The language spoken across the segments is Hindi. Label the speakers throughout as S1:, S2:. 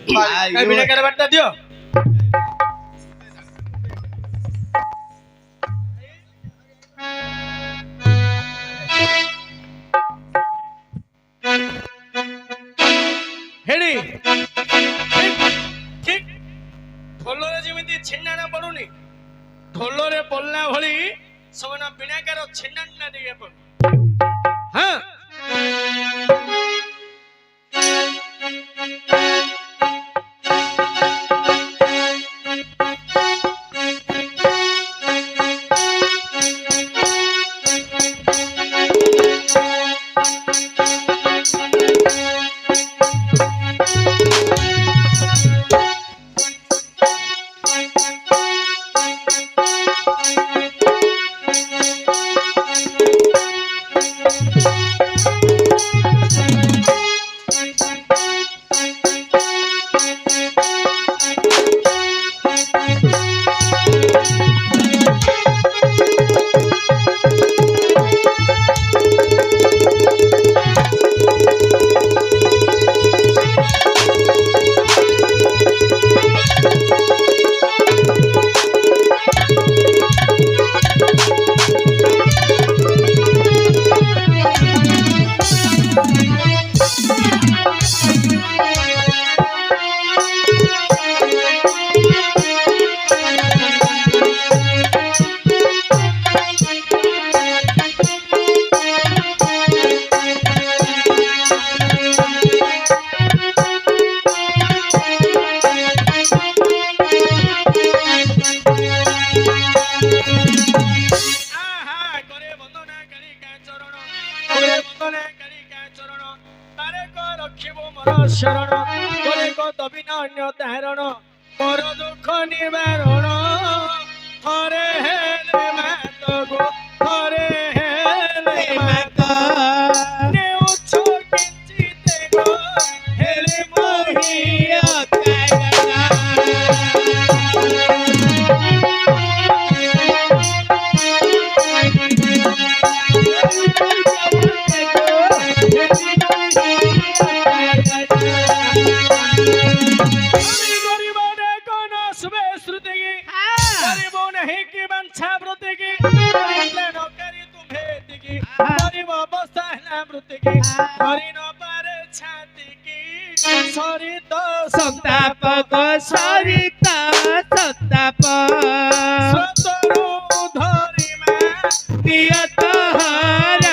S1: बिना कर बट्टा दियो हेडी ठीक ढोलरे जेमिति छिन्नाना पडुनी ढोलरे बोलना भली सवना बिना कर छिन्नाना दिए पड हां शरण करे को तबिना अन्य तारण मोर दुख निवारण थरे हेले मात गो थरे हेले मात ने उच्च किंचिते गो हेले मोहिया
S2: संताप सरिता संताप
S1: धरी
S2: दियत हर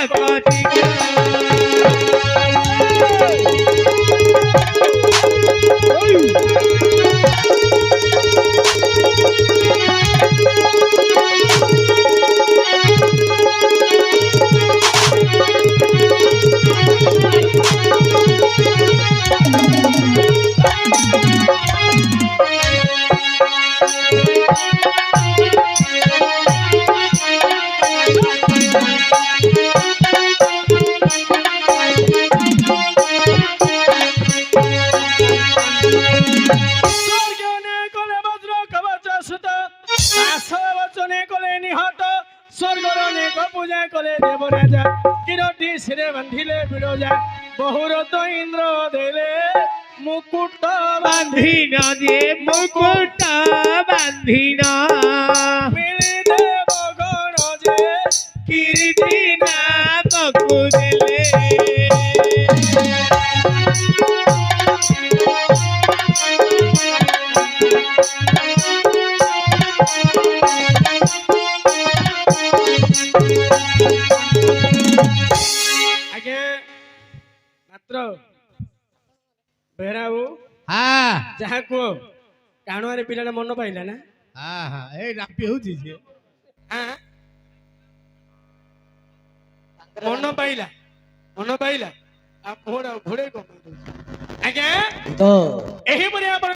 S2: पूजा कले देव राजा किरटी सिरे बांधिले बिड़जा बहुर तो इंद्र देले मुकुट बांधिन जे मुकुट बांधिन
S1: मिली देव गण जे
S2: किरीटी नामकु देले
S1: बेहराबू
S2: हाँ
S1: जहाँ को काणुआरे पिलाटा मन पाइला ना
S2: हाँ हाँ ए रापी होची जे
S1: हाँ मन पाइला आ घोड़े को आज्ञा
S3: तो
S1: एही परे